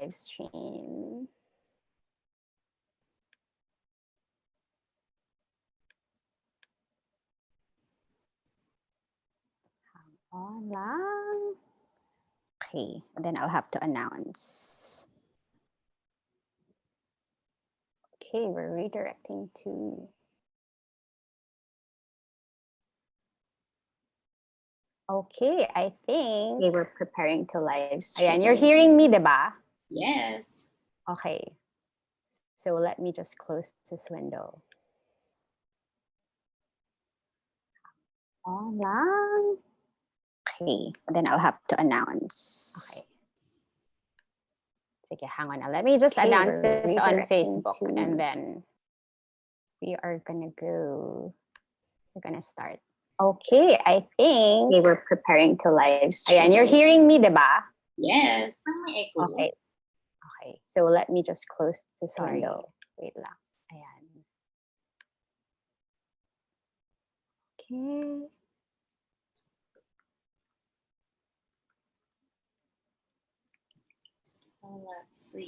live stream. Hang on lang. Okay, then I'll have to announce. Okay, we're redirecting to. Okay, I think they were preparing to live stream. Ayan, you're hearing me, diba? Yes. Okay. So let me just close this window. On lang. Okay, then I'll have to announce. Okay. Sige, hang on. Let me just announce this on Facebook and then we are gonna go. We're gonna start. Okay, I think they were preparing to live stream. Ayan, you're hearing me, diba? Yes. Okay. Okay, so let me just close this window. Wait lang. Ayan. Okay.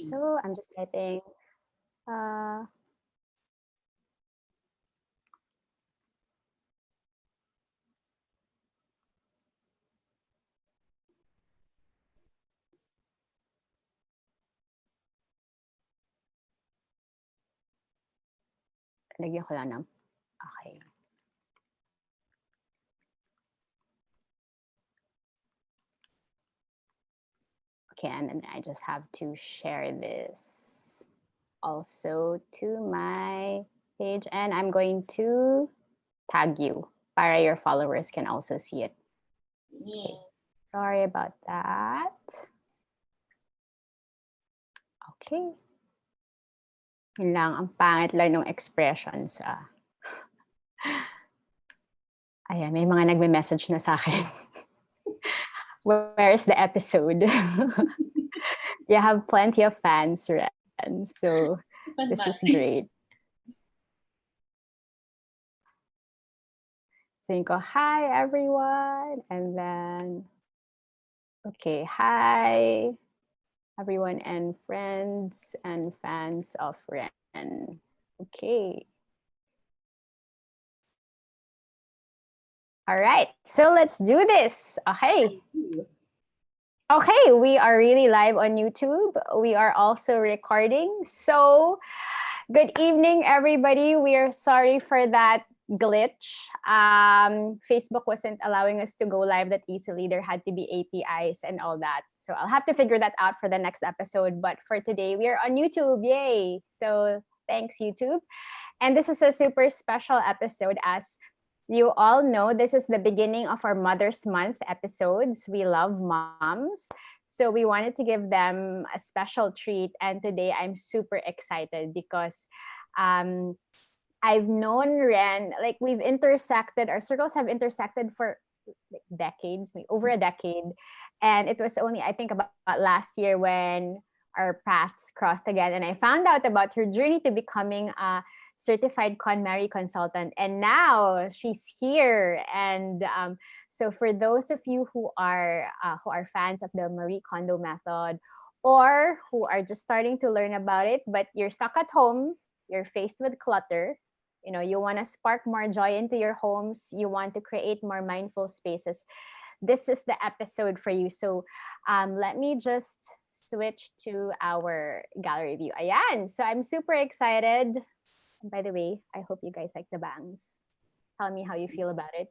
So I'm just typing. Lagyan ko lang ng. Okay. Okay, and then I just have to share this also to my page, and I'm going to tag you para your followers can also see it. Okay. Sorry about that. Okay. Yun lang, ang pangit lang ng expressions. Ayan, may mga nagme-message na sa akin. Where's the episode? You have plenty of fans, Ren. So this is great. So you go, hi everyone. And then, okay, hi everyone and friends and fans of Ren. Okay. All right, so let's do this. Okay. Okay, we are really live on YouTube. We are also recording. So, good evening, everybody. We are sorry for that glitch. Facebook wasn't allowing us to go live that easily. There had to be APIs and all that. So I'll have to figure that out for the next episode. But for today, we are on YouTube. Yay! So thanks, YouTube. And this is a super special episode. As you all know, this is the beginning of our Mother's Month episodes. We love moms. So we wanted to give them a special treat. And today I'm super excited because I've known Ren, like we've intersected, our circles have intersected for decades, over a decade. And it was only, I think, about last year when our paths crossed again. And I found out about her journey to becoming a certified KonMari consultant. And now she's here. And so for those of you who are fans of the Marie Kondo method, or who are just starting to learn about it, but you're stuck at home, you're faced with clutter, you know, you want to spark more joy into your homes, you want to create more mindful spaces, this is the episode for you. So let me just switch to our gallery view. Ayan, so I'm super excited. And by the way, I hope you guys like the bangs. Tell me how you feel about it.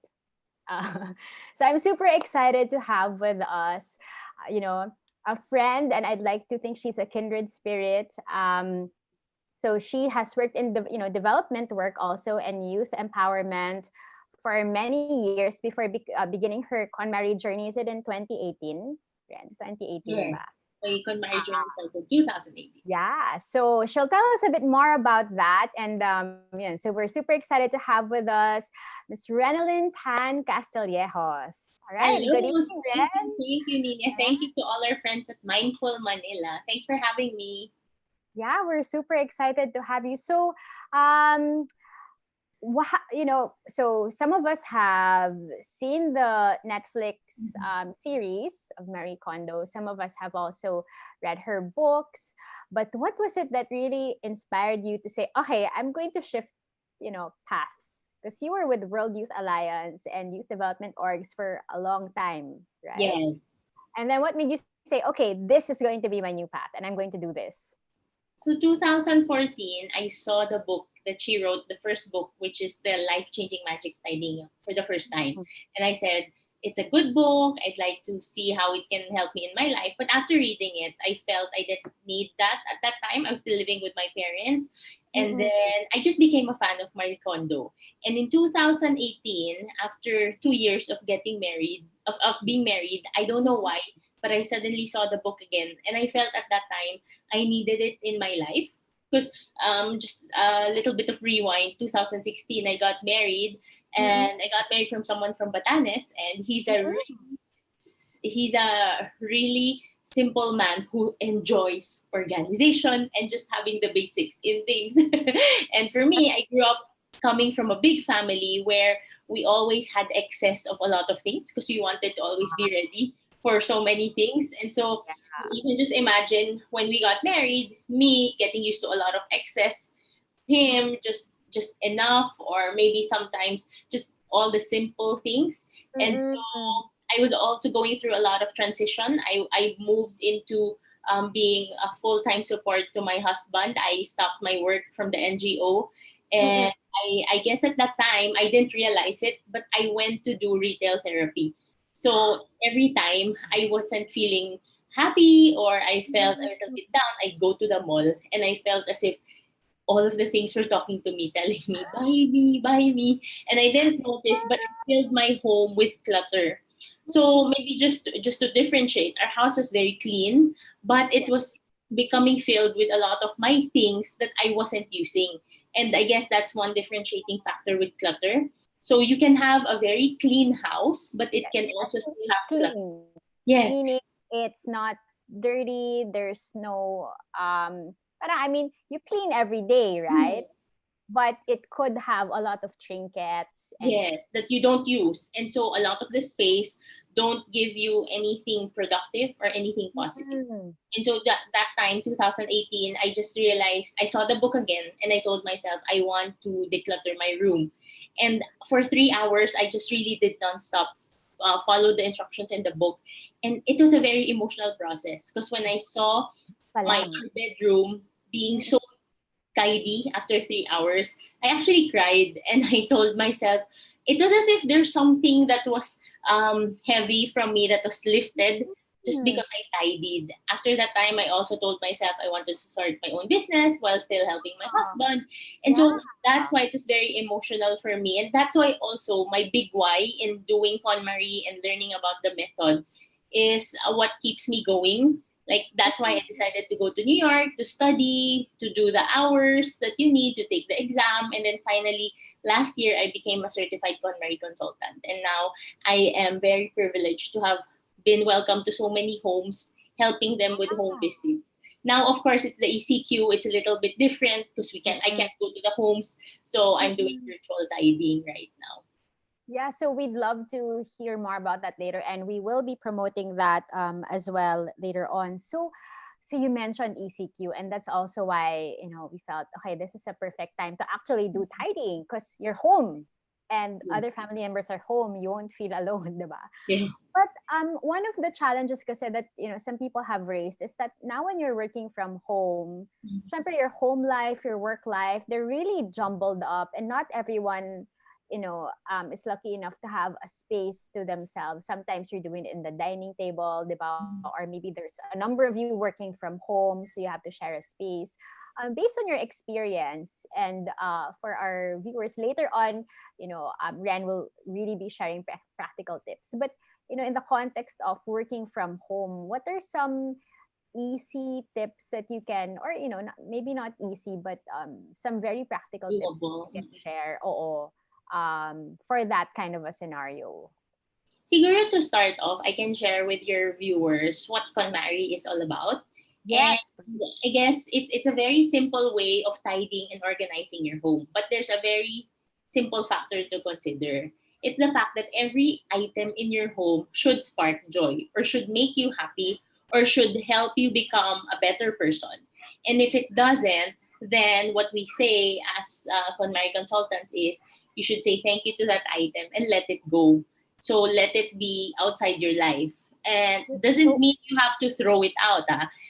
So I'm super excited to have with us, you know, a friend, and I'd like to think she's a kindred spirit. So she has worked in the development work also and youth empowerment for many years before beginning her KonMari journey. Is it in 2018? 2018 yes. ba? My KonMari journey started 2018. Yeah, so she'll tell us a bit more about that. And yeah, so we're super excited to have with us Ms. Renelyn Tan-Castillejos. All right, hello. Good evening, Ren. Thank you, Nina. Thank you to all our friends at Mindful Manila. Thanks for having me. Yeah, we're super excited to have you. So, so some of us have seen the Netflix series of Marie Kondo. Some of us have also read her books. But what was it that really inspired you to say, okay, I'm going to shift, paths? Because you were with World Youth Alliance and Youth Development Orgs for a long time, right? Yes. And then what made you say, okay, this is going to be my new path and I'm going to do this? So 2014, I saw the book that she wrote, the first book, which is the Life-Changing Magic Styling for the first time. And I said, it's a good book. I'd like to see how it can help me in my life. But after reading it, I felt I didn't need that at that time. I was still living with my parents. And then I just became a fan of Marie Kondo. And in 2018, after 2 years of getting married, of being married, I don't know why, but I suddenly saw the book again. And I felt at that time I needed it in my life. Because just a little bit of rewind, 2016, I got married, and I got married from someone from Batanes, and he's a really simple man who enjoys organization and just having the basics in things. And for me, I grew up coming from a big family where we always had excess of a lot of things because we wanted to always be ready for so many things. And so you can just imagine when we got married, me getting used to a lot of excess, him just enough, or maybe sometimes just all the simple things. And so I was also going through a lot of transition. I moved into being a full-time support to my husband. I stopped my work from the NGO, and I guess at that time I didn't realize it, but I went to do retail therapy. So every time I wasn't feeling happy or I felt a little bit down, I'd go to the mall and I felt as if all of the things were talking to me, telling me, buy me, buy me. And I didn't notice, but I filled my home with clutter. So maybe just to differentiate, our house was very clean, but it was becoming filled with a lot of my things that I wasn't using. And I guess that's one differentiating factor with clutter. So you can have a very clean house, but it can also still have clutter. Clean. Yes. Meaning it's not dirty. There's no I mean, you clean every day, right? But it could have a lot of trinkets and Yes, that you don't use. And so a lot of the space don't give you anything productive or anything positive. And so that time, 2018, I just realized, I saw the book again and I told myself, I want to declutter my room. And for 3 hours, I just really did non-stop follow the instructions in the book. And it was a very emotional process because when I saw my bedroom being so tidy after 3 hours, I actually cried and I told myself it was as if there's something that was heavy from me that was lifted just because I tidied. After that time, I also told myself I wanted to start my own business while still helping my husband. And so that's why it was very emotional for me. And that's why also my big why in doing KonMari and learning about the method is what keeps me going. Like that's why I decided to go to New York to study, to do the hours that you need to take the exam, and then finally last year I became a certified KonMari consultant, and now I am very privileged to have been welcomed to so many homes, helping them with home visits. Now, of course, it's the ECQ. It's a little bit different because I can't go to the homes, so I'm doing virtual tidying right now. Yeah, so we'd love to hear more about that later, and we will be promoting that as well later on. So you mentioned ECQ, and that's also why we felt okay. This is a perfect time to actually do tidying because you're home, and other family members are home. You won't feel alone, diba? Yes. But one of the challenges kasi that some people have raised is that now when you're working from home, syempre your home life, your work life, they're really jumbled up, and not everyone is lucky enough to have a space to themselves. Sometimes you're doing it in the dining table, diba? Or maybe there's a number of you working from home, so you have to share a space. Based on your experience, and for our viewers later on, Ren will really be sharing practical tips. But in the context of working from home, what are some easy tips that you can, or maybe not easy, but some very practical tips that you can share? For that kind of a scenario. Siguro to start off, I can share with your viewers what KonMari is all about. Yes. And I guess it's a very simple way of tidying and organizing your home. But there's a very simple factor to consider. It's the fact that every item in your home should spark joy or should make you happy or should help you become a better person. And if it doesn't, then what we say as KonMari consultants is you should say thank you to that item and let it go. So let it be outside your life. And doesn't So, mean you have to throw it out.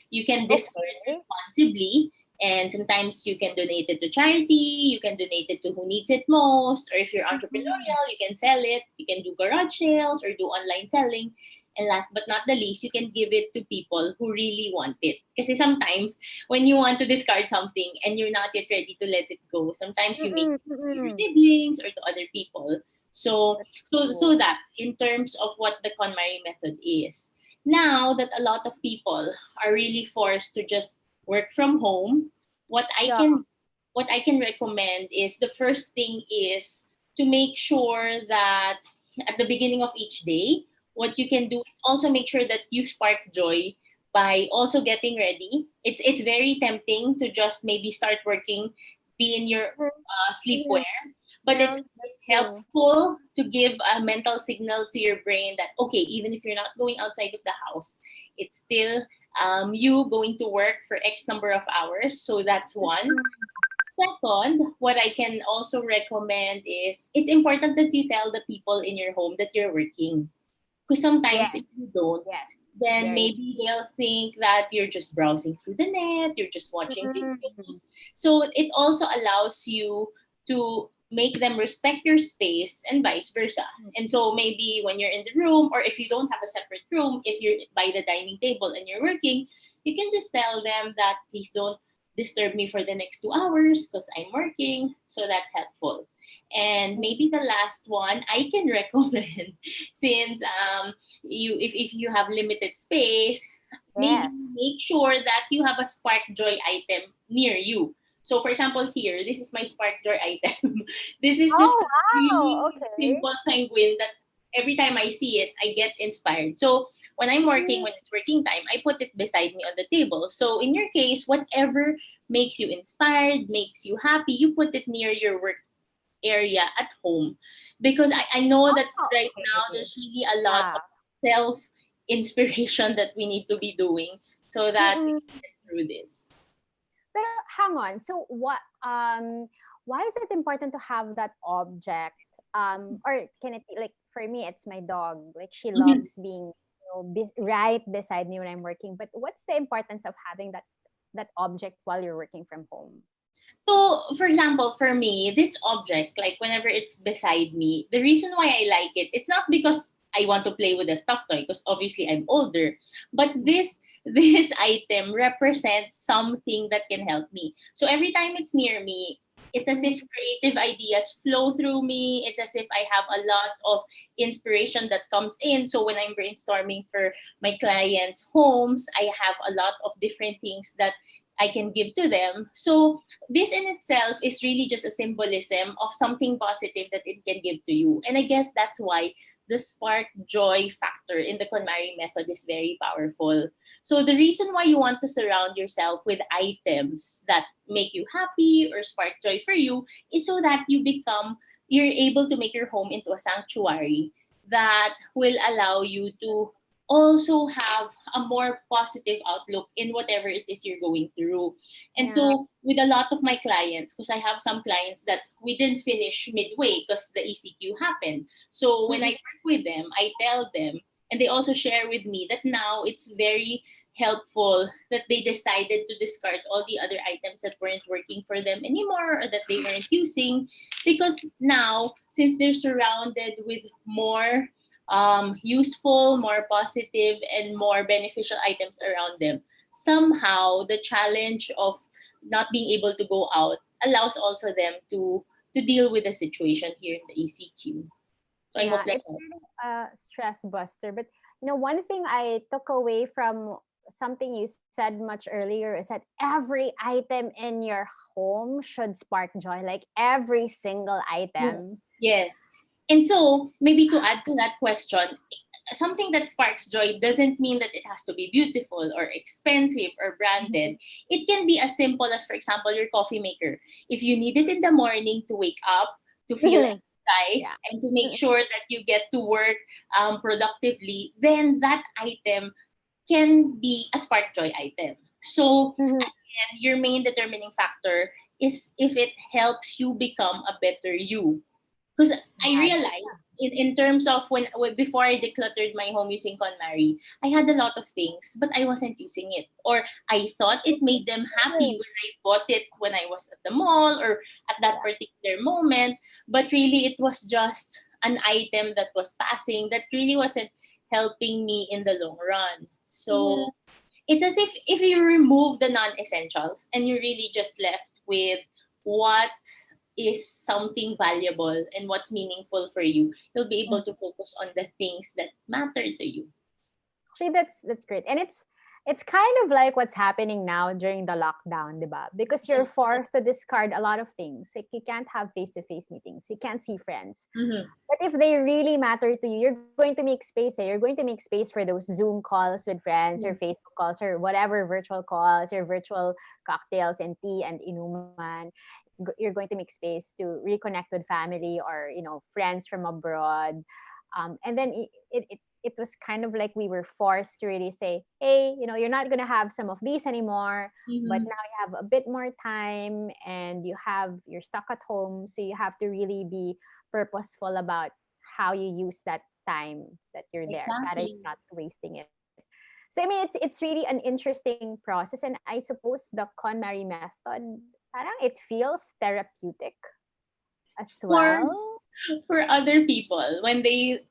You can discard it okay. responsibly, and sometimes you can donate it to charity, you can donate it to who needs it most, or if you're Mhm. entrepreneurial, you can sell it, you can do garage sales or do online selling. And last but not the least, you can give it to people who really want it. Because sometimes when you want to discard something and you're not yet ready to let it go, sometimes you make Mm-mm, it to your mm-mm. siblings or to other people. So That's so true. so that in terms of what the KonMari method is. Now that a lot of people are really forced to just work from home, what I Yeah. can what I can recommend is the first thing is to make sure that at the beginning of each day, what you can do is also make sure that you spark joy by also getting ready. It's very tempting to just maybe start working, be in your Mhm. sleepwear, but Yeah, it's that's true. helpful to give a mental signal to your brain that okay, even if you're not going outside of the house, it's still you going to work for X number of hours. So that's one. Mhm. Second, what I can also recommend is it's important that you tell the people in your home that you're working. Because Yes, sometimes if you don't, yes. then Very maybe they'll think that you're just browsing through the net, you're just watching true. videos. So it also allows you to make them respect your space and vice versa. And so maybe when you're in the room, or if you don't have a separate room, if you're by the dining table and you're working, you can just tell them that please don't disturb me for the next 2 hours because I'm working. So that's helpful. And maybe the last one I can recommend since if you have limited space, maybe Yes. make sure that you have a spark joy item near you. So for example here, this is my spark joy item. This is just Oh, a wow. really Okay. simple penguin that every time I see it, I get inspired. So when I'm working, Mm, when it's working time, I put it beside me on the table. So in your case, whatever makes you inspired, makes you happy, you put it near your work area at home, because I know that oh, right now okay. there's really a lot Yeah. of self inspiration that we need to be doing so that we Mm-mm. can get through this. Pero hang on. So why is it important to have that object? Or can it be like for me it's my dog. Like she Mhm. loves being right beside me when I'm working. But what's the importance of having that object while you're working from home? So, for example, for me, this object, like whenever it's beside me, the reason why I like it, it's not because I want to play with a stuffed toy, because obviously I'm older, but this item represents something that can help me. So every time it's near me, it's as if Mm, creative ideas flow through me. It's as if I have a lot of inspiration that comes in. So when I'm brainstorming for my clients' homes, I have a lot of different things that I can give to them. So this in itself is really just a symbolism of something positive that it can give to you. And I guess that's why the spark joy factor in the KonMari method is very powerful. So the reason why you want to surround yourself with items that make you happy or spark joy for you is so that you're able to make your home into a sanctuary that will allow you to also have a more positive outlook in whatever it is you're going through. And yeah. so, with a lot of my clients, because I have some clients that we didn't finish midway because the ECQ happened. So, when I Mm-mm. work with them, I tell them, and they also share with me that now it's very helpful that they decided to discard all the other items that weren't working for them anymore or that they weren't using, because now since they're surrounded with more useful, more positive, and more beneficial items around them, somehow the challenge of not being able to go out allows also them to deal with the situation here in the ECQ. So I hope Yeah, that it's helps. really a stress buster. But one thing I took away from something you said much earlier is that every item in your home should spark joy, like every single Yes. item. Yes. And so maybe to add to that question, something that sparks joy doesn't mean that it has to be beautiful or expensive or branded. It can be as simple as, for example, your coffee maker. If you need it in the morning to wake up, to feel Yeah. energized and to make sure that you get to work productively, then that item can be a spark joy item. So Mhm. again, your main determining factor is if it helps you become a better you. Because I Right. realized in terms of when before I decluttered my home using KonMari, I had a lot of things, but I wasn't using it. Or I thought it made them happy Mhm. when I bought it when I was at the mall or at that Yeah. particular moment. But really it was just an item that was passing that really wasn't helping me in the long run. Mhm. So it's as if you remove the non-essentials and you're really just left with what is something valuable and what's meaningful for you, you'll be able to focus on the things that matter to you. Actually, that's great, and it's kind of like what's happening now during the lockdown, diba? Because you're forced to discard a lot of things. Like you can't have face-to-face meetings, you can't see friends. Mm-hmm. But if they really matter to you, you're going to make space. You're going to make space for those Zoom calls with friends, or Facebook calls, or whatever virtual calls, or virtual cocktails and tea and inuman. You're going to make space to reconnect with family or friends from abroad. And then it was kind of like we were forced to really say, hey, you're not going to have some of these anymore, but Mm-hmm. now you have a bit more time, and you're stuck at home, so you have to really be purposeful about how you use that time that you're there, para Exactly. you're not wasting it. So I mean, it's really an interesting process, and I suppose the KonMari method, parang it feels therapeutic as For well. for other people when they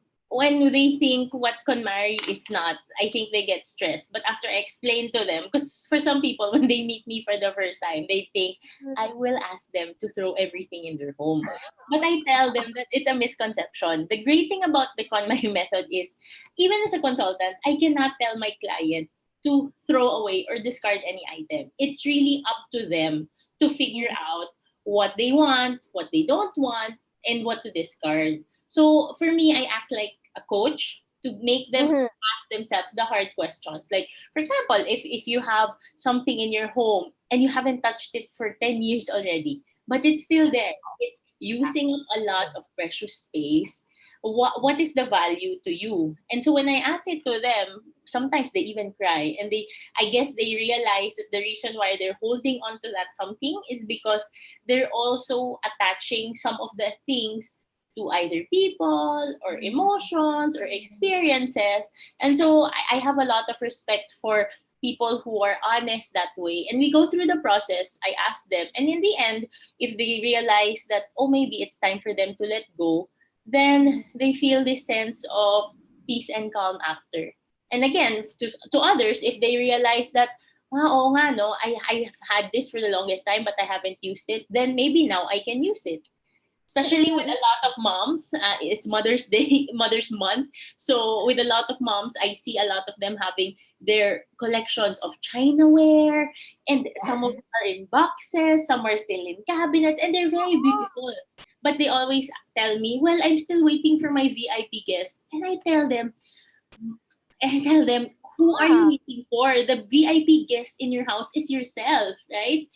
think what KonMari is not, I think they get stressed. But after I explain to them, because for some people when they meet me for the first time, they think I will ask them to throw everything in their home. But I tell them that it's a misconception. The great thing about the KonMari method is, even as a consultant, I cannot tell my client to throw away or discard any item. It's really up to them to figure out what they want, what they don't want, and what to discard. So for me, I act like a coach to make them Mhm. ask themselves the hard questions. Like, for example, if you have something in your home and you haven't touched it for 10 years already, but it's still there, it's Yeah. using up a lot of precious space. What is the value to you? And so when I ask it to them, sometimes they even cry, and I guess they realize that the reason why they're holding on to that something is because they're also attaching some of the things to either people or emotions or experiences. And so I have a lot of respect for people who are honest that way. And we go through the process. I ask them. And in the end, if they realize that, oh, maybe it's time for them to let go, then they feel this sense of peace and calm after. And again, to others, if they realize that, oo nga, no, I've had this for the longest time, but I haven't used it, then maybe now I can use it. Especially with a lot of moms, it's Mother's Day, Mother's Month. So with a lot of moms, I see a lot of them having their collections of Chinaware, and some of them are in boxes, some are still in cabinets, and they're very beautiful. But they always tell me, well, I'm still waiting for my VIP guest. And I tell them, who are you Yeah. waiting for? The VIP guest in your house is yourself, right?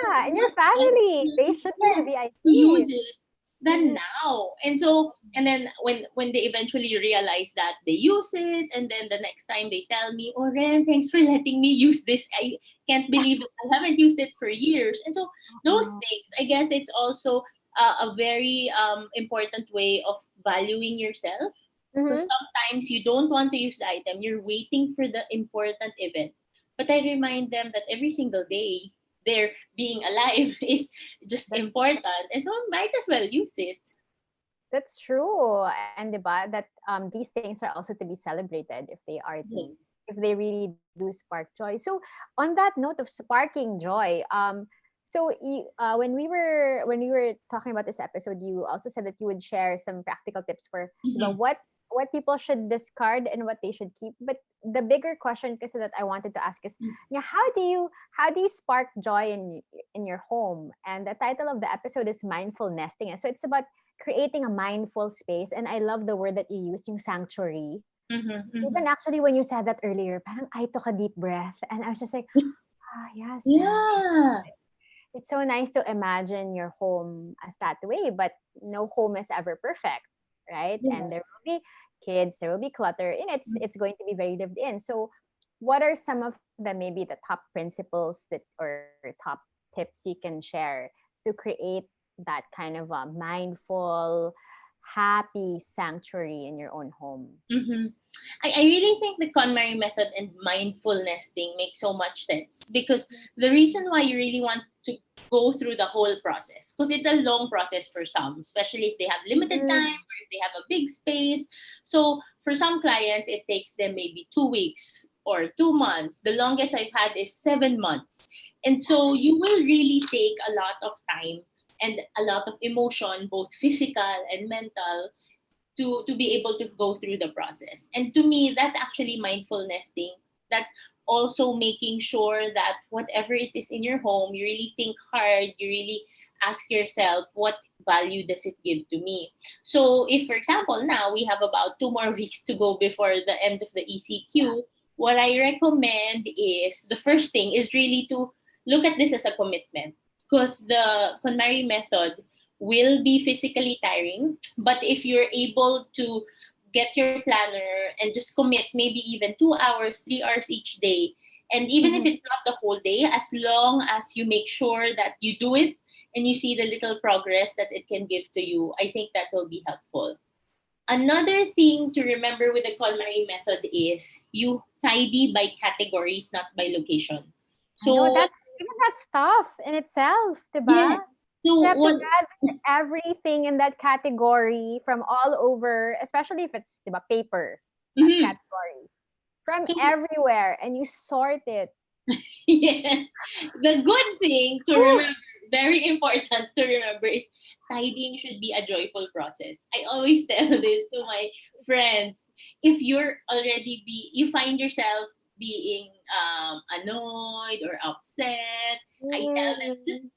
Yeah, and your What best family, they way, should be the yes, to use VIPs. it than now? And then when they eventually realize that they use it, and then the next time they tell me, oh Ren, thanks for letting me use this. I can't believe that I haven't used it for years. And so those Mhm. things, I guess it's also a very important way of valuing yourself, because Mhm. sometimes you don't want to use the item, you're waiting for the important event. But I remind them that every single day, their being alive is just That's important. And so might as well use it. that's true. And diba, that these things are also to be celebrated Yes. if they really do spark joy. So on that note of sparking joy, when we were talking about this episode, you also said that you would share some practical tips for Mhm. what people should discard and what they should keep. But the bigger question kasi that I wanted to ask is, yeah, how do you spark joy in your home? And the title of the episode is Mindful Nesting. And so it's about creating a mindful space. And I love the word that you used, yung sanctuary. Mhm. Mhm. Even actually when you said that earlier, parang I took a deep breath and I was just like, ah, yeah, Yeah. it's so nice to imagine your home as that way, but no home is ever perfect, right? And Yes. there will be kids, there will be clutter, and it's going to be very lived in. So, what are some of the maybe the top principles that or top tips you can share to create that kind of a mindful, happy sanctuary in your own home? Mm-hmm. I really think the KonMari method and mindfulness thing makes so much sense, because the reason why you really want to go through the whole process, because it's a long process for some, especially if they have limited Mm, time or if they have a big space. So for some clients, it takes them maybe 2 weeks or 2 months. The longest I've had is 7 months. And so you will really take a lot of time and a lot of emotion, both physical and mental, to be able to go through the process. And to me, that's actually mindfulness thing. That's also making sure that whatever it is in your home, you really think hard, you really ask yourself, what value does it give to me? So if, for example, now we have about 2 more weeks to go before the end of the ECQ, what I recommend is, the first thing is really to look at this as a commitment, because the KonMari method will be physically tiring. But if you're able to get your planner and just commit maybe even 2 hours, 3 hours each day, and even if mhm. it's not the whole day, as long as you make sure that you do it and you see the little progress that it can give to you, I think that will be helpful. Another thing to remember with the KonMari method is you tidy by categories, not by location. I know So, that even that's tough in itself, yes. diba? So, You have to what? gather everything in that category from all over, especially if it's diba, paper, that Mhm. category, from So, everywhere, and you sort it. yes. The good thing to Whew. remember, very important to remember, is tidying should be a joyful process. I always tell this to my friends. If you're already you find yourself being annoyed or upset, I tell them, Mm.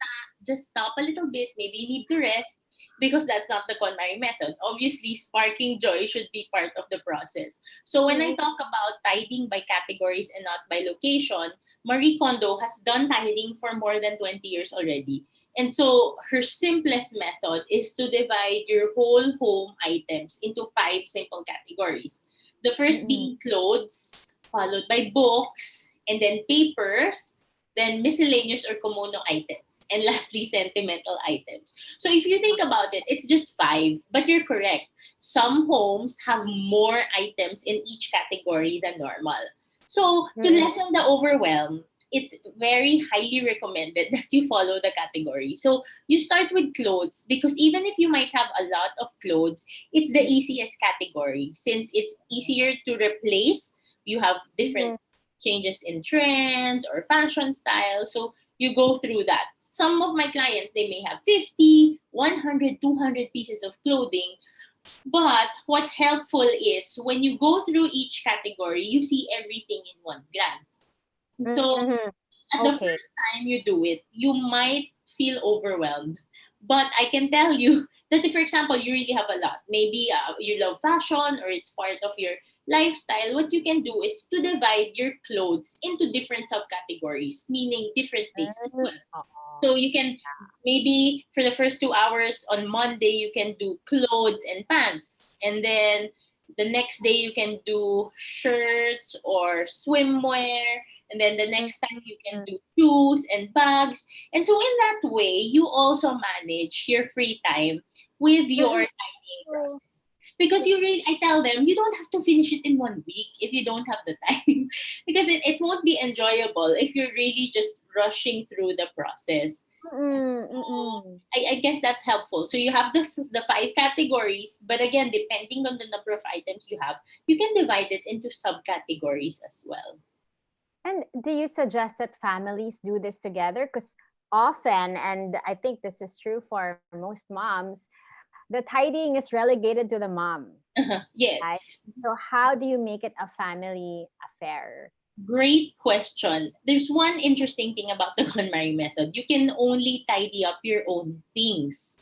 just stop a little bit. Maybe you need to rest, because that's not the KonMari method. Obviously, sparking joy should be part of the process. So when I Mm. talk about tidying by categories and not by location, Marie Kondo has done tidying for more than 20 years already. And so her simplest method is to divide your whole home items into 5 simple categories. The first Mm-mm. being clothes, followed by books, and then papers, then miscellaneous or komono items, and lastly, sentimental items. So if you think about it, it's just 5, but you're correct. Some homes have more items in each category than normal. So to Mm-mm. lessen the overwhelm, it's very highly recommended that you follow the category. So you start with clothes, because even if you might have a lot of clothes, it's the easiest category since it's easier to replace. You have different Mhm. changes in trends or fashion style. So you go through that. Some of my clients, they may have 50, 100, 200 pieces of clothing. But what's helpful is when you go through each category, you see everything in one glance. And so Mhm. at the Okay. first time you do it, you might feel overwhelmed. But I can tell you that if, for example, you really have a lot, maybe you love fashion or it's part of your lifestyle, what you can do is to divide your clothes into different subcategories, meaning different days as Mm. well. Oo. So you can, maybe for the first 2 hours on Monday, you can do clothes and pants. And then the next day, you can do shirts or swimwear. And then the next time, you can Mm. do shoes and bags. And so in that way, you also manage your free time with your Mm-mm. tidying process. Because you really, I tell them, you don't have to finish it in 1 week if you don't have the time. Because it won't be enjoyable if you're really just rushing through the process. Mm, So mm. I guess that's helpful. So you have the 5 categories, but again, depending on the number of items you have, you can divide it into subcategories as well. And do you suggest that families do this together? Because often, and I think this is true for most moms, the tidying is relegated to the mom, Yes. right? So how do you make it a family affair? Great question. There's one interesting thing about the KonMari method. You can only tidy up your own things.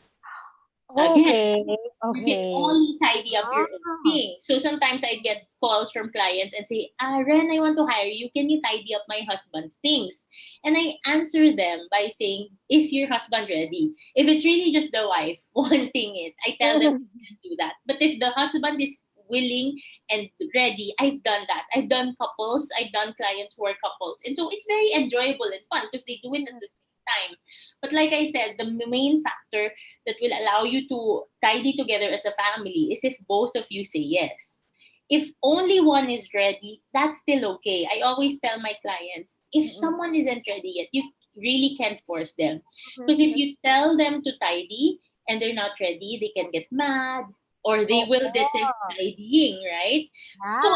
Again, Okay. you can Okay. only tidy up your own Ah. things. So sometimes I get calls from clients and say, Ren, I want to hire you. Can you tidy up my husband's things? And I answer them by saying, is your husband ready? If it's really just the wife wanting it, I tell them you can do that. But if the husband is willing and ready, I've done that. I've done couples, I've done clients who are couples. And so it's very enjoyable and fun because they do it at the same time. But like I said, the main factor that will allow you to tidy together as a family is if both of you say yes. If only one is ready, that's still okay. I always tell my clients, if Mm-mm. someone isn't ready yet, you really can't force them. Because if Mhm. you tell them to tidy and they're not ready, they can get mad or they will detest Oo. tidying, right? Yeah. So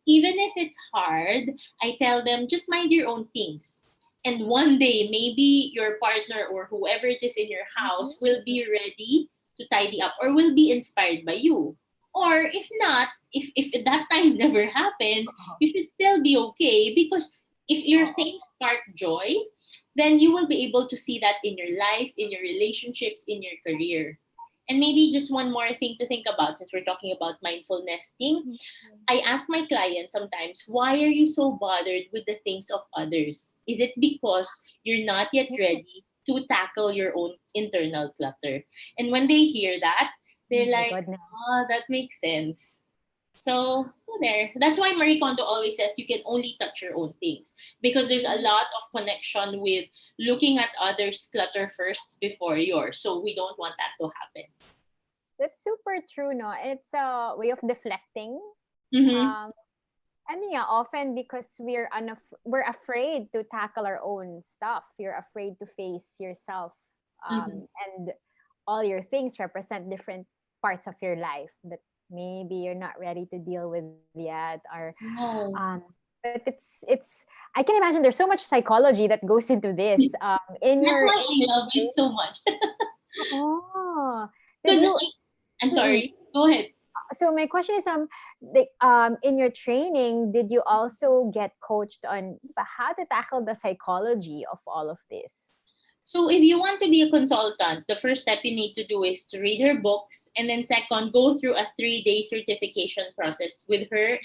even if it's hard, I tell them just mind your own things. And one day, maybe your partner or whoever it is in your house will Mhm. be ready to tidy up or will be inspired by you. Or if not, if that time never happens, you should still be okay because if your Oo. things spark joy, then you will be able to see that in your life, in your relationships, in your career. And maybe just one more thing to think about since we're talking about mindful nesting. Mhm. I ask my clients sometimes, why are you so bothered with the things of others? Is it because you're not yet ready to tackle your own internal clutter? And when they hear that, Oh they're my like, goodness. oh, that makes sense. So there. That's why Marie Kondo always says you can only touch your own things because there's a Mhm. lot of connection with looking at others' clutter first before yours. So we don't want that to happen. That's super true, no? It's a way of deflecting. Mm-hmm. Um, and yeah, often because we're afraid to tackle our own stuff. You're afraid to face yourself. Mm-hmm. And all your things represent different parts of your life that maybe you're not ready to deal with yet, or No. but it's I can imagine there's so much psychology that goes into this. That's why In I your love it so much. oh, did Because you? I'm Mm-mm. sorry. Go ahead. So my question is, in your training, did you also get coached on how to tackle the psychology of all of this? So if you want to be a consultant, the first step you need to do is to read her books, and then second, go through a 3 day certification process with her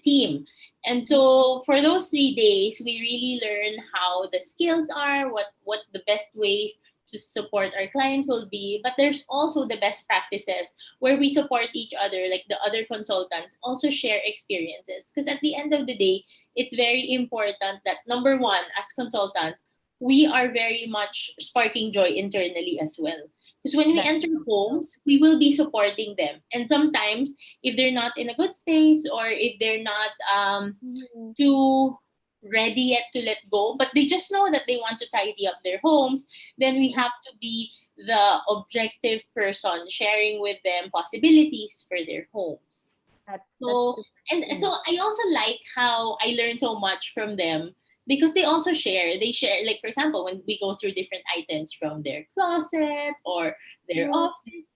team. And so for those 3 days, we really learn how the skills are, what the best ways to support our clients will be. But there's also the best practices where we support each other, like the other consultants also share experiences. Because at the end of the day, it's very important that number one, as consultants, we are very much sparking joy internally as well. Because when we That's enter so true. homes, we will be supporting them. And sometimes if they're not in a good space or if they're not Mhm. too ready yet to let go, but they just know that they want to tidy up their homes, then we have to be the objective person sharing with them possibilities for their homes. That's So, super and true, so no? I also like how I learned so much from them because they also share. They share, like, for example, when we go through different items from their closet or their Mm. office,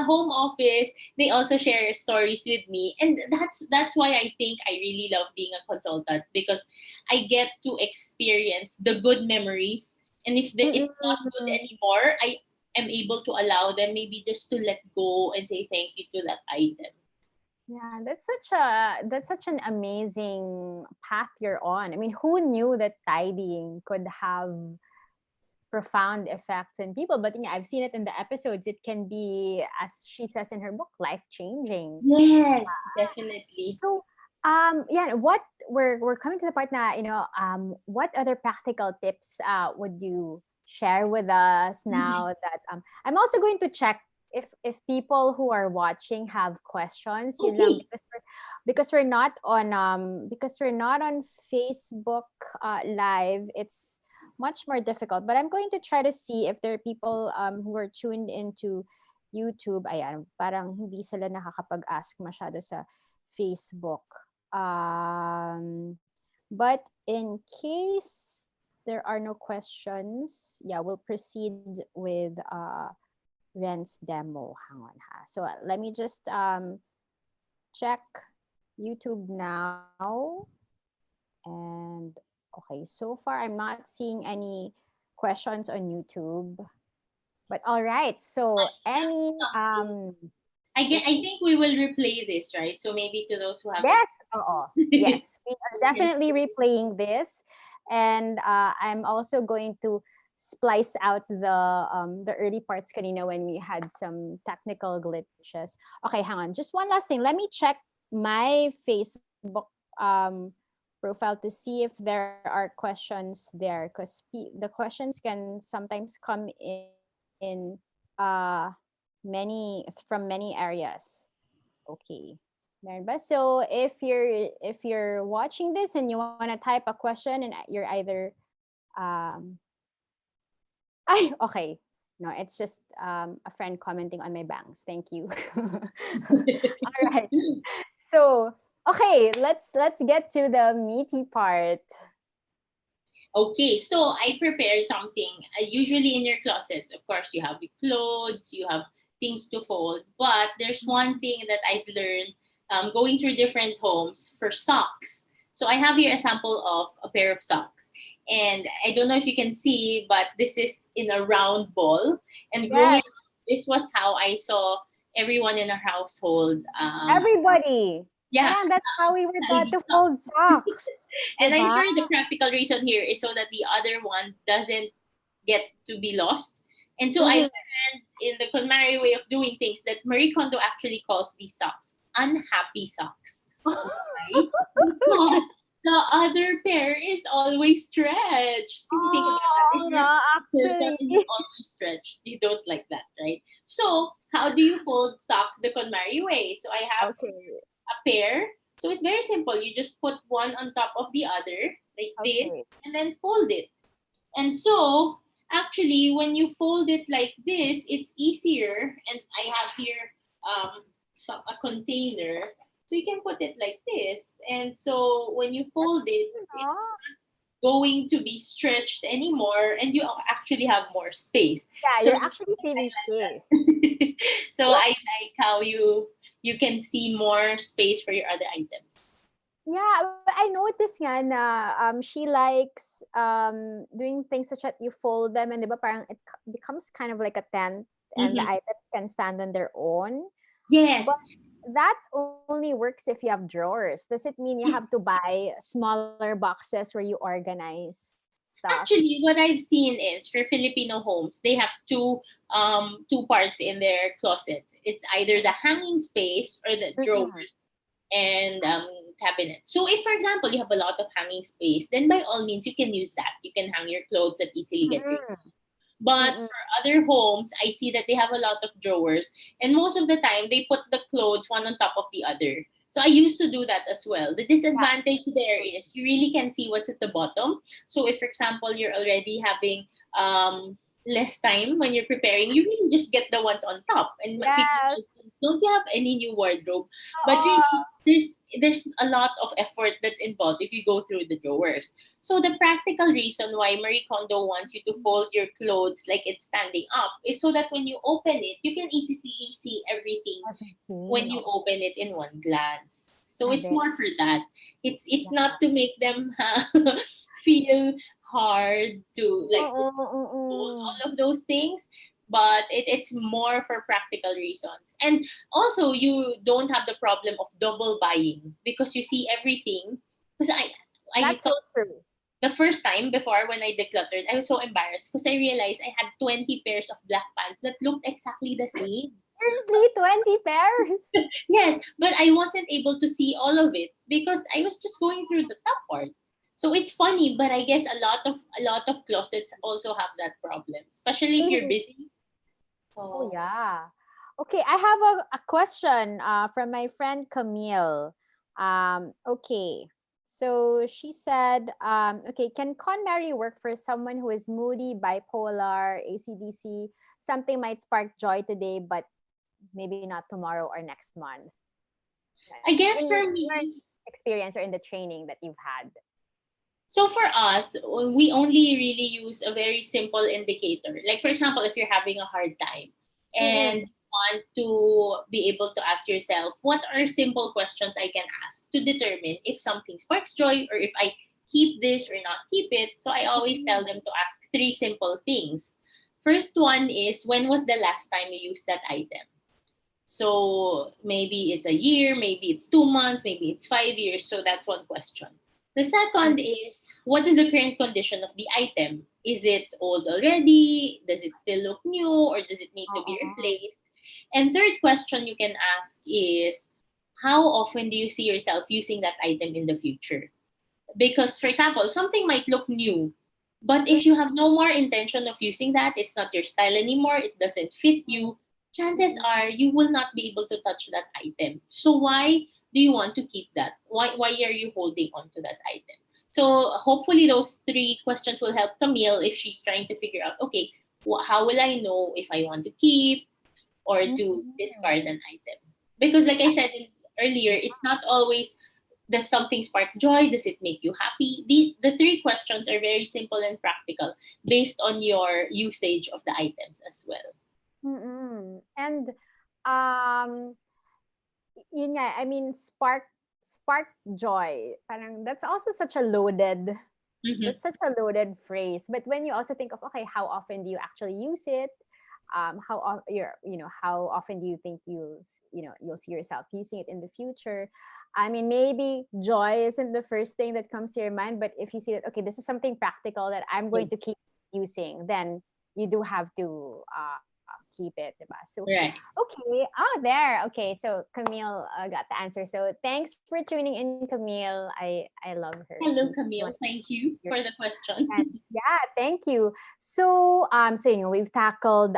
home office, they also share stories with me. And that's why I think I really love being a consultant because I get to experience the good memories. And if it's not good Mm-mm. anymore, I am able to allow them maybe just to let go and say thank you to that item. Yeah, that's such an amazing path you're on. I mean, who knew that tidying could have profound effects in people? But yeah, I've seen it in the episodes. It can be, as she says in her book, life changing. Yes, definitely. So, yeah, what we're coming to the part now. What other practical tips would you share with us Mhm. now that I'm also going to check if people who are watching have questions. Yun lang Okay. because we're not on Facebook live. It's much more difficult. But I'm going to try to see if there are people who are tuned into YouTube. Ayan, parang hindi sila nakakapag-ask masyado sa Facebook. But in case there are no questions, yeah, we'll proceed with Ren's demo. Hang on ha. So let me just check YouTube now. And okay, so far I'm not seeing any questions on YouTube. But all right. So any I think we will replay this, right? So maybe to those who haven't. yes, yes, we are definitely replaying this, and I'm also going to splice out the early parts kanina when we had some technical glitches. Okay, hang on. Just one last thing. Let me check my Facebook profile to see if there are questions there, because the questions can sometimes come in many from many areas. Okay. Meron ba? So if you're watching this and you want to type a question and you're either um ay, okay. No, it's just a friend commenting on my bangs. Thank you. All right. So, okay, let's get to the meaty part. Okay, so I prepared something. Usually in your closets, of course, you have your clothes, you have things to fold. But there's one thing that I've learned going through different homes for socks. So I have here a sample of a pair of socks. And I don't know if you can see, but this is in a round ball. And growing Yes, up, this was how I saw everyone in our household. everybody. Yeah, And that's how we were taught tidy to socks. fold socks. And I'm Diba? sure the practical reason here is so that the other one doesn't get to be lost. And so I Mhm. learned in the KonMari way of doing things that Marie Kondo actually calls these socks unhappy socks. Why? Because the other pair is always stretched. Can you think about that? Oh, If you're nga, a person actually. and you're always stretched, you don't like that, right? So how do you fold socks the KonMari way? So I have Okay. a pair. So it's very simple. You just put one on top of the other, like this, Okay. and then fold it. And so, actually, when you fold it like this, it's easier. And I have here a container. So you can put it like this. And so when you fold That's, it, it's ah, going to be stretched anymore, and you actually have more space. yeah, So you're actually saving space. so Yeah, I like how you can see more space for your other items. yeah. But I noticed nga na she likes doing things such that you fold them and 'di ba parang it becomes kind of like a tent and the Mhm. items can stand on their own. Yes. But that only works if you have drawers. Does it mean you have to buy smaller boxes where you organize stuff? Actually, what I've seen is for Filipino homes, they have two parts in their closets. It's either the hanging space or the Mm-mm. drawers and cabinet. So if, for example, you have a lot of hanging space, then by all means you can use that. You can hang your clothes that easily get rid. Mm-mm. But Mm-mm. for other homes, I see that they have a lot of drawers, and most of the time they put the clothes one on top of the other. So I used to do that as well. The disadvantage there is you really can see what's at the bottom. So if, for example, you're already having less time when you're preparing, you really just get the ones on top. And people Yes. will say, "Don't you have any new wardrobe?" But Oo. really, there's a lot of effort that's involved if you go through the drawers. So the practical reason why Marie Kondo wants you to fold your clothes like it's standing up is so that when you open it, you can easily see everything when Everything. you Oh, open it in one glance. So I it's bet. more for that. It's Yeah. not to make them feel hard to like Oo, fold oo. all of those things, but it's more for practical reasons. And also, you don't have the problem of double buying because you see everything. Because I That's so thought true. the first time before when I decluttered, I was so embarrassed because I realized I had 20 pairs of black pants that looked exactly the same. Seriously, 20 pairs? Yes, but I wasn't able to see all of it because I was just going through the top part. So it's funny, but I guess a lot of closets also have that problem, especially if you're Mhm. busy. Oh, So yeah. Okay, I have a question from my friend Camille. Okay. So she said, okay, can KonMari work for someone who is moody, bipolar, ACDC? Something might spark joy today, but maybe not tomorrow or next month. I guess In for your me, experience or in the training that you've had. so for us, we only really use a very simple indicator. Like for example, if you're having a hard time Mm-mm. and want to be able to ask yourself, what are simple questions I can ask to determine if something sparks joy or if I keep this or not keep it. So I always tell them to ask three simple things. First one is, when was the last time you used that item? So maybe it's a year, maybe it's 2 months, maybe it's 5 years. So that's one question. The second is, what is the current condition of the item? Is it old already? Does it still look new, or does it need to be replaced? And third question you can ask is, how often do you see yourself using that item in the future? Because, for example, something might look new, but if you have no more intention of using that, it's not your style anymore, it doesn't fit you, chances are you will not be able to touch that item. So why do you want to keep that? Why are you holding on to that item? So hopefully those three questions will help Camille if she's trying to figure out, okay, how will I know if I want to keep or to discard an item? Because like I said earlier, it's not always, does something spark joy? Does it make you happy? The three questions are very simple and practical based on your usage of the items as well. And um yun nga, I mean, spark joy. Parang that's also such a loaded Mm-hmm. that's such a loaded phrase. But when you also think of, okay, how often do you actually use it? How often do you think you'll see yourself using it in the future? I mean, maybe joy isn't the first thing that comes to your mind, but if you see that, okay, this is something practical that I'm going to keep using, then you do have to keep it, diba? So Right. okay, there. Okay, so Camille got the answer. So thanks for tuning in, Camille. I love her. Hello, She's one Camille. Thank you of for the question. and yeah, thank you. So we've tackled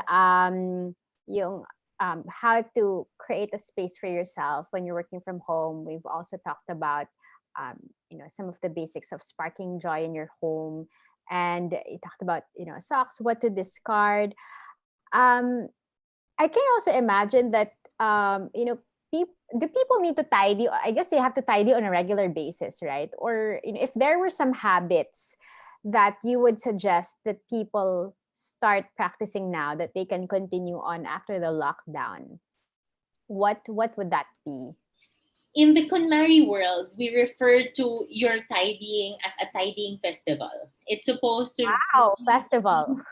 yung how to create a space for yourself when you're working from home. We've also talked about some of the basics of sparking joy in your home, and you talked about socks, what to discard. I can also imagine that do people need to tidy? I guess they have to tidy on a regular basis, right? Or if there were some habits that you would suggest that people start practicing now that they can continue on after the lockdown, what would that be? In the KonMari world, we refer to your tidying as a tidying festival. It's supposed to Wow, festival. be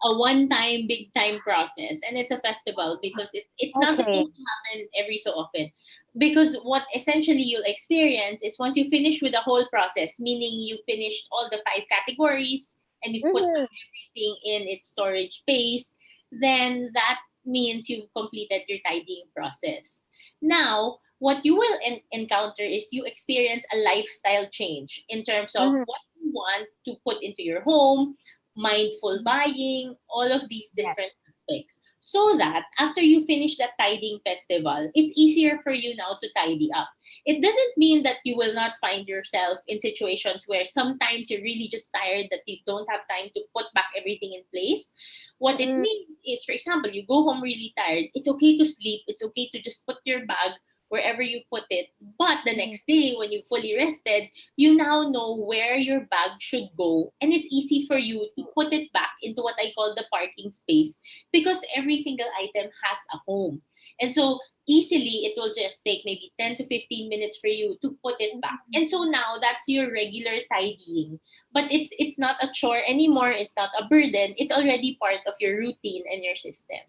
a one-time, big-time process, and it's a festival because it's not Okay. supposed to happen every so often. Because what essentially you'll experience is, once you finish with the whole process, meaning you finished all the 5 categories and you've put Mhm. back everything in its storage space, then that means you've completed your tidying process. Now, what you will encounter is, you experience a lifestyle change in terms of Mhm. what you want to put into your home, mindful buying, all of these Yes. different aspects. So that after you finish that tidying festival, it's easier for you now to tidy up. It doesn't mean that you will not find yourself in situations where sometimes you're really just tired that you don't have time to put back everything in place. What it Mm-mm. means is, for example, you go home really tired. It's okay to sleep. It's okay to just put your bag wherever you put it. But the Mhm. next day, when you fully rested, you now know where your bag should go, and it's easy for you to put it back into what I call the parking space, because every single item has a home. And so easily it will just take maybe 10 to 15 minutes for you to put it back. And so now that's your regular tidying. But it's not a chore anymore, it's not a burden, it's already part of your routine and your system.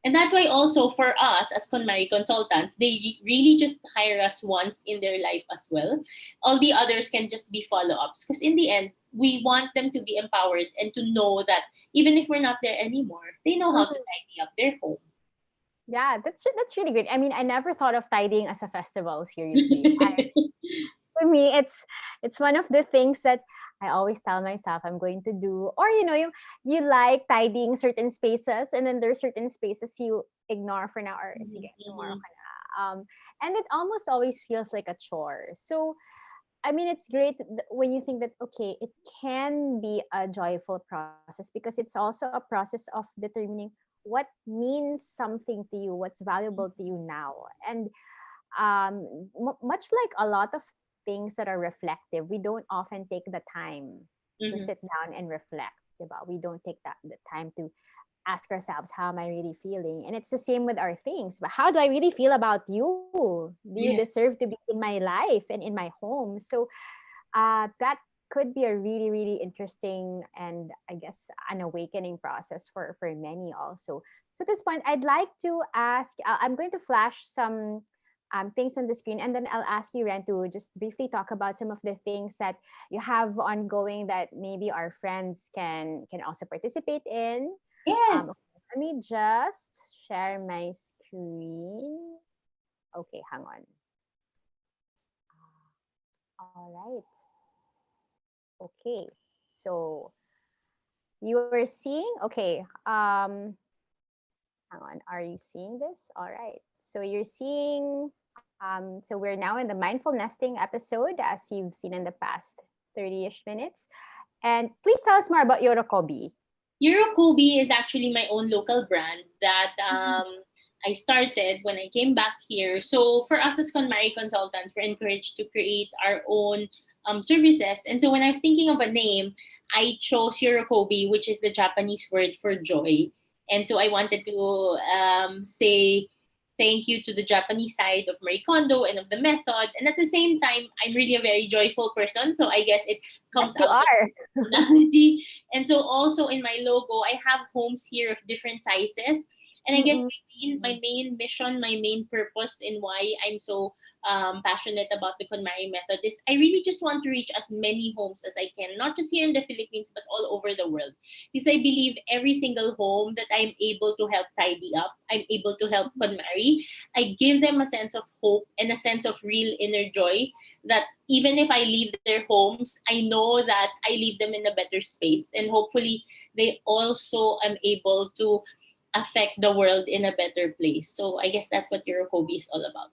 And that's why also for us as KonMari consultants, they really just hire us once in their life as well. All the others can just be follow-ups, because in the end, we want them to be empowered and to know that even if we're not there anymore, they know how to Mhm. tidy up their home. Yeah, that's really great. I mean, I never thought of tidying as a festival. Seriously, for me, it's one of the things that I always tell myself I'm going to do. Or you like tidying certain spaces, and then there's certain spaces you ignore for now, or sige, tomorrow Mhm. ka na. And it almost always feels like a chore. So I mean, it's great when you think that, okay, it can be a joyful process, because it's also a process of determining what means something to you, what's valuable to you now. And much like a lot of things that are reflective, we don't often take the time to Mhm. sit down and reflect. Diba? We don't take the time to ask ourselves, how am I really feeling? And it's the same with our things. But how do I really feel about you? Do you Yeah. deserve to be in my life and in my home? So that could be a really, really interesting and I guess an awakening process for many also. So at this point, I'd like to ask, I'm going to flash some things on the screen, and then I'll ask you, Ren, to just briefly talk about some of the things that you have ongoing that maybe our friends can also participate in. Yes. Okay, let me just share my screen. Okay, hang on. All right. Okay. So you are seeing, okay. Hang on. Are you seeing this? All right. So you're seeing, so we're now in the mindful nesting episode, as you've seen in the past 30-ish minutes. And please tell us more about Yorokobi. Eurokobi is actually my own local brand that I started when I came back here. So for us as KonMari consultants, we're encouraged to create our own services. And so when I was thinking of a name, I chose Eurokobi, which is the Japanese word for joy. And so I wanted to say thank you to the Japanese side of Marie Kondo and of the method. And at the same time, I'm really a very joyful person. So I guess it Yes, comes you out are. personality. And so also in my logo, I have homes here of different sizes. And I guess Mm-mm. my main mission, my main purpose in why I'm so passionate about the KonMari method is I really just want to reach as many homes as I can, not just here in the Philippines, but all over the world. Because I believe every single home that I'm able to help tidy up, I'm able to help KonMari, I give them a sense of hope and a sense of real inner joy that even if I leave their homes, I know that I leave them in a better space. And hopefully, they also am able to affect the world in a better place. So I guess that's what Eurokobi is all about.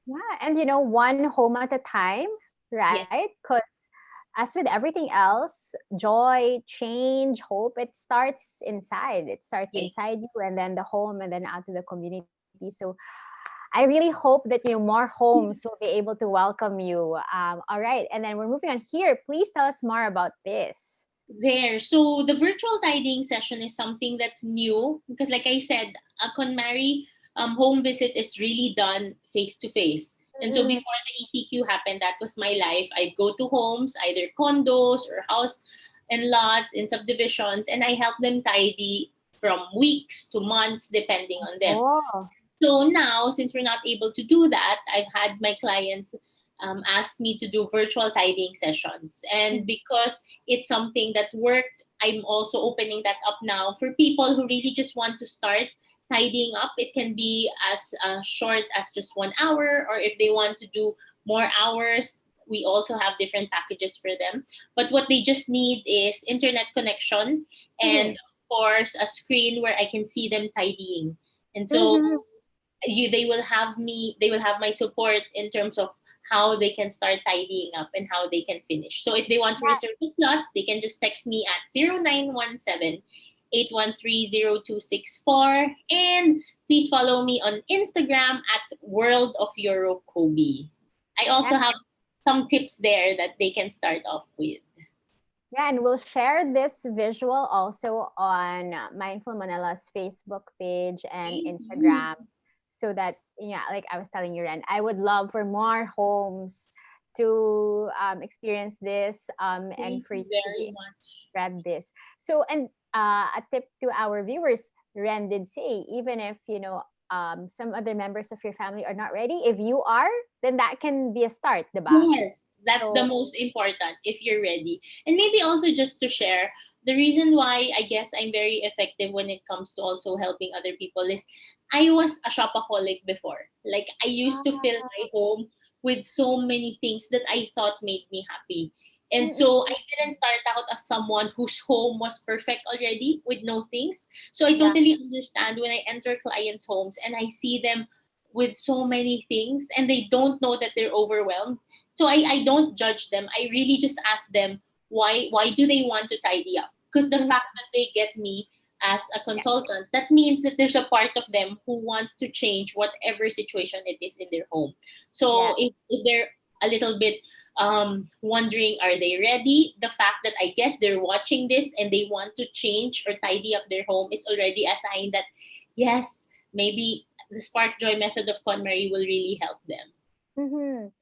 Yeah, and one home at a time, Yes, right? Because as with everything else, joy, change, hope, it starts inside. It starts yes. inside you, and then the home, and then out to the community. So I really hope that more homes will be able to welcome you. All right, and then we're moving on here. Please tell us more about this. There. So the virtual tidying session is something that's new because, like I said, a KonMari home visit is really done face to face. And so Mm-mm. before the ECQ happened, that was my life. I'd go to homes, either condos or house and lots in subdivisions, and I help them tidy from weeks to months, depending on them. Oh, So now, since we're not able to do that, I've had my clients ask me to do virtual tidying sessions. And because it's something that worked, I'm also opening that up now for people who really just want to start tidying up. It can be as short as just 1 hour, or if they want to do more hours, we also have different packages for them. But what they just need is internet connection and, mhm. of course, a screen where I can see them tidying. And so Mhm. they will have my support in terms of how they can start tidying up and how they can finish. So if they want to reserve a slot, they can just text me at 0917 813 0264, and please follow me on Instagram at World of Eurokobi. I Yeah, also have some tips there that they can start off with. yeah, and we'll share this visual also on Mindful Manila's Facebook page and Mhm. Instagram, so that, yeah, like I was telling you, Ren, I would love for more homes to experience this, and Thank for you you to be very able to much. spread this. So, and a tip to our viewers, Ren did say, even if some other members of your family are not ready, if you are, then that can be a start, diba? Yes, that's the So, most important if you're ready. And maybe also just to share, the reason why I guess I'm very effective when it comes to also helping other people is I was a shopaholic before. Like I used to fill ah, my home with so many things that I thought made me happy. And so I mm-mm. didn't start out as someone whose home was perfect already with no things. So I Yeah. totally understand when I enter clients' homes and I see them with so many things and they don't know that they're overwhelmed. So I don't judge them. I really just ask them why do they want to tidy up? Because the Mhm. fact that they get me as a Yeah. consultant, that means that there's a part of them who wants to change whatever situation it is in their home. Yeah. So if they're a little bit wondering, are they ready? The fact that I guess they're watching this and they want to change or tidy up their home is already a sign that yes, maybe the Spark Joy method of KonMari will really help them. Mm-hmm.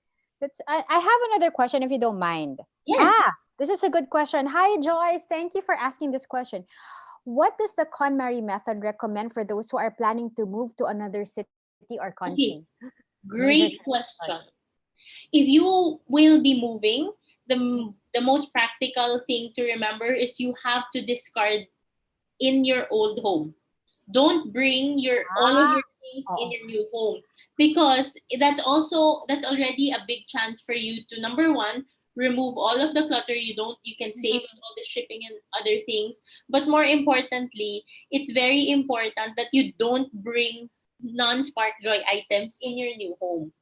I have another question if you don't mind. Yes. Ah, This is a good question. Hi, Joyce. Thank you for asking this question. What does the KonMari method recommend for those who are planning to move to another city or country? Okay, Major great transition. question. If you will be moving, the most practical thing to remember is you have to discard in your old home. Don't bring your all of Ah, your things in oo. your new home, because that's already a big chance for you to, number one, remove all of the clutter. You can save on Mhm. all the shipping and other things, but more importantly, it's very important that you don't bring non-spark joy items in your new home.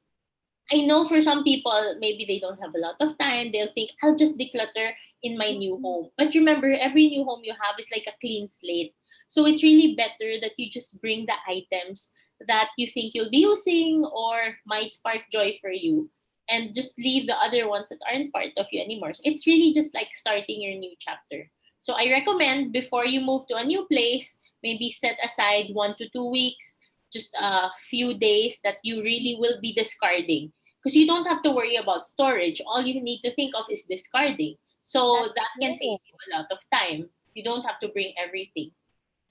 I know for some people, maybe they don't have a lot of time. They'll think, I'll just declutter in my new Mhm. home. But remember, every new home you have is like a clean slate. So it's really better that you just bring the items that you think you'll be using or might spark joy for you, and just leave the other ones that aren't part of you anymore. So it's really just like starting your new chapter. So I recommend, before you move to a new place, maybe set aside 1 to 2 weeks, just a few days that you really will be discarding, because you don't have to worry about storage. All you need to think of is discarding. So That's that can save true. you a lot of time. You don't have to bring everything.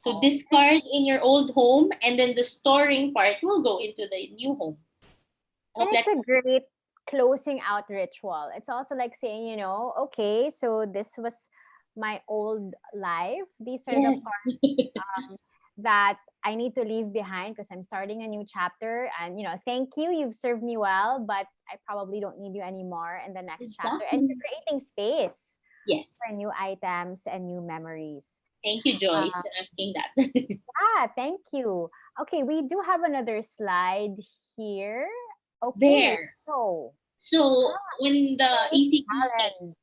So Oh, discard in your old home, and then the storing part will go into the new home. and Hope it's that. a great closing out ritual. It's also like saying, okay, so this was my old life. These are the Yes. parts that I need to leave behind because I'm starting a new chapter. And, thank you. You've served me well, but I probably don't need you anymore in the next chapter. And Exactly. you're creating space Yes. for new items and new memories. Thank you, Joyce, Uh, for asking that. thank you. Okay, we do have another slide here. Okay, There. so So when the Halloween ECQ started, challenge.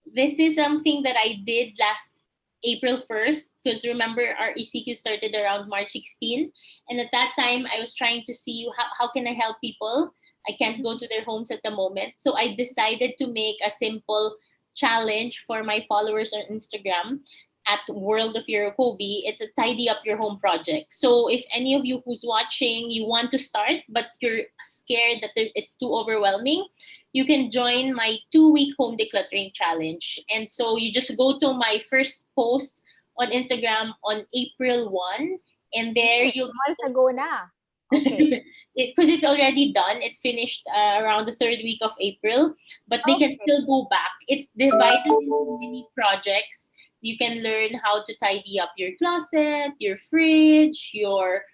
this is something that I did last April 1st, because remember our ECQ started around March 16. And at that time, I was trying to see how can I help people. I can't go to their homes at the moment. So I decided to make a simple challenge for my followers on Instagram at World of Eurokobi. It's a tidy up your home project. So if any of you who's watching, you want to start, but you're scared that it's too overwhelming, you can join my 2 week home decluttering challenge. And so you just go to my first post on Instagram on April 1, and there Hmm, you'll 2 months ago na. Okay. because it's already done. It finished around the third week of April, but they can Okay. still go back. It's divided into many projects. You can learn how to tidy up your closet, your fridge, your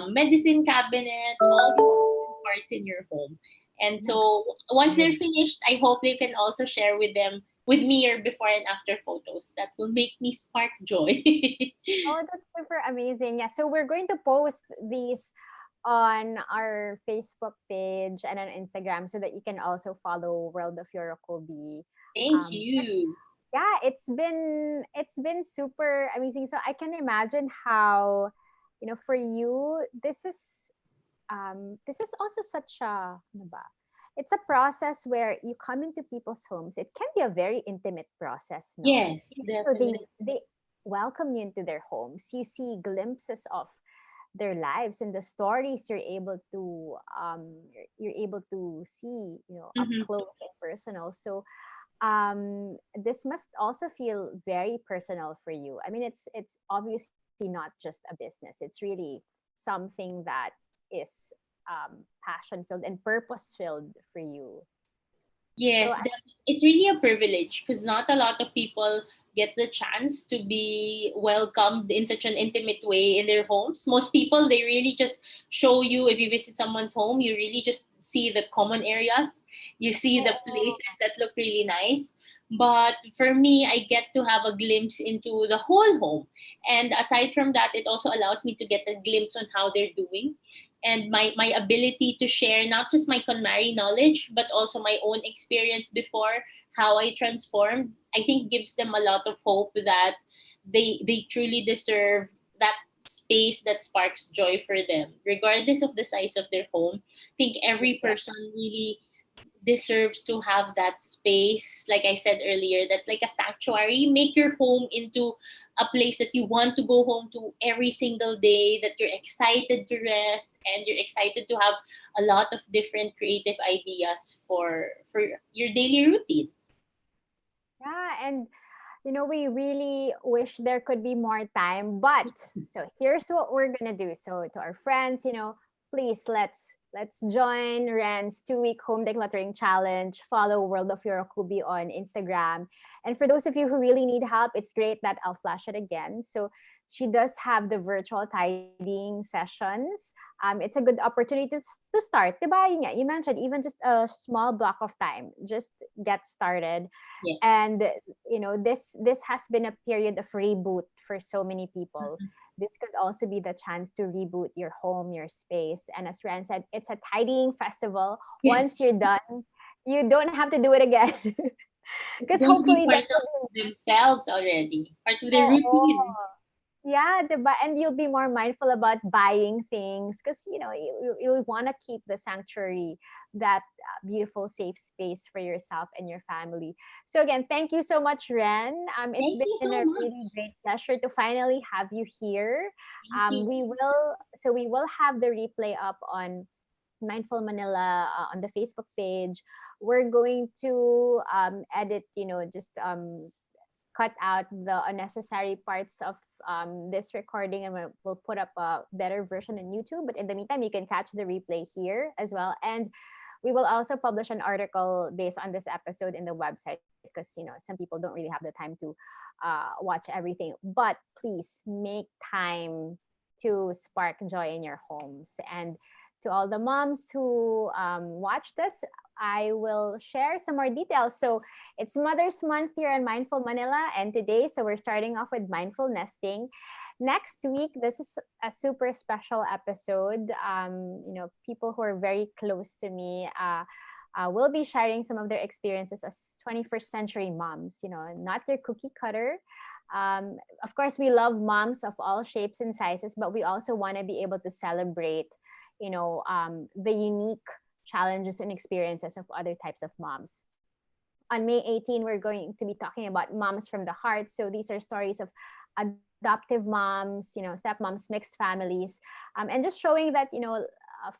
medicine cabinet, all the different parts in your home. And so once they're finished, I hope they can also share with me your before and after photos. That will make me spark joy. Oh, that's super amazing. Yeah. So we're going to post these on our Facebook page and on Instagram so that you can also follow World of Yorokobi. Thank you. Yeah, it's been super amazing. So I can imagine how, for you, this is also such a, ano ba? It's a process where you come into people's homes. It can be a very intimate process, no? Yes, So they definitely. they welcome you into their homes. You see glimpses of their lives and the stories you're able to see, up Mhm. close and personal. So this must also feel very personal for you. I mean, it's obviously not just a business. It's really something that is passion filled and purpose filled for you. So Yes, it's really a privilege, because not a lot of people get the chance to be welcomed in such an intimate way in their homes. Most people, they really just show you, if you visit someone's home, you really just see the common areas, you see the oh, places that look really nice. But for me, I get to have a glimpse into the whole home. And aside from that, it also allows me to get a glimpse on how they're doing, and my ability to share not just my KonMari knowledge, but also my own experience before, how I transformed, I think gives them a lot of hope that they truly deserve that space that sparks joy for them, regardless of the size of their home. I think every yeah. person really deserves to have that space, like I said earlier, that's like a sanctuary. Make your home into a place that you want to go home to every single day, that you're excited to rest, and you're excited to have a lot of different creative ideas for your daily routine. Yeah, and we really wish there could be more time. But so here's what we're gonna do. So to our friends, please let's join Ren's 2-week home decluttering challenge. Follow World of Yorokubi on Instagram. And for those of you who really need help, it's great that I'll flash it again. So she does have the virtual tidying sessions. It's a good opportunity to start. Diba? Yun nga, you mentioned even just a small block of time. Just get started. Yeah. And this has been a period of reboot for so many people. Mhm. This could also be the chance to reboot your home, your space. And as Ran said, it's a tidying festival. Yes. Once you're done, you don't have to do it again. It's Because going to be hopefully part that of will be, themselves already, part of their oo. routine. Yeah, diba? And you'll be more mindful about buying things because you want to keep the sanctuary, that beautiful safe space for yourself and your family. So again, thank you so much, Ren. It's Thank been you a so much. really great pleasure to finally have you here. Thank you. We will have the replay up on Mindful Manila on the Facebook page. We're going to edit, just cut out the unnecessary parts of this recording, and we'll put up a better version on YouTube. But in the meantime, you can catch the replay here as well. And we will also publish an article based on this episode in the website because some people don't really have the time to watch everything. But please make time to spark joy in your homes. And to all the moms who watch this, I will share some more details. So it's Mother's Month here in Mindful Manila, and today, so we're starting off with mindful nesting. Next week, this is a super special episode. People who are very close to me will be sharing some of their experiences as 21st century moms. Not your cookie cutter. Of course, we love moms of all shapes and sizes, but we also want to be able to celebrate, the unique challenges and experiences of other types of moms. On May 18, we're going to be talking about moms from the heart. So these are stories of adoptive moms, stepmoms, mixed families, and just showing that,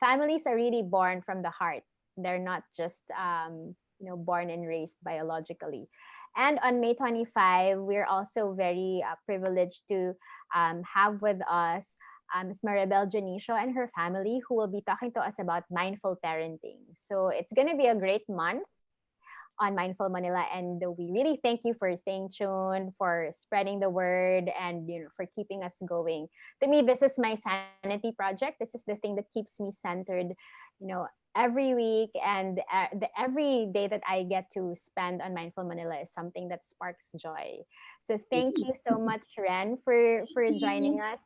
families are really born from the heart. They're not just, born and raised biologically. And on May 25, we're also very privileged to have with us Ms. Maribel Janicio and her family, who will be talking to us about mindful parenting. So it's going to be a great month on Mindful Manila. And we really thank you for staying tuned, for spreading the word, and for keeping us going. To me, this is my sanity project. This is the thing that keeps me centered, you know, every week, and every day that I get to spend on Mindful Manila is something that sparks joy. So thank you so much, Ren, Thank for joining you. us.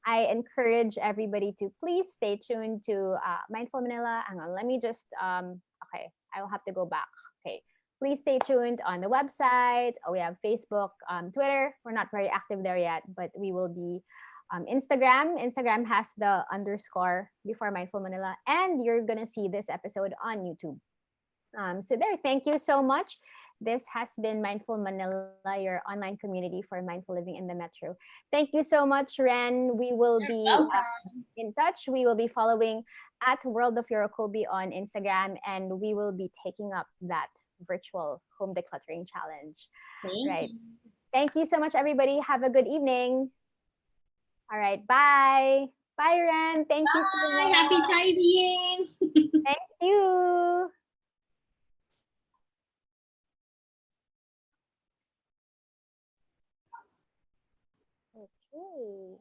I encourage everybody to please stay tuned to Mindful Manila. Hang on, let me just okay, I will have to go back. Okay, please stay tuned on the website. We have Facebook, Twitter. We're not very active there yet, but we will be. Instagram. Instagram has the underscore before Mindful Manila, and you're gonna see this episode on YouTube. So there, thank you so much. This has been Mindful Manila, your online community for mindful living in the metro. Thank you so much, Ren. We will You're be welcome. in touch. We will be following at World of Yorokobi on Instagram, and we will be taking up that virtual home decluttering challenge. Thank Right. you. Thank you so much, everybody. Have a good evening. All right. Bye. Bye, Ren. Thank you so Bye. Happy much. tidying. Thank you. Okay.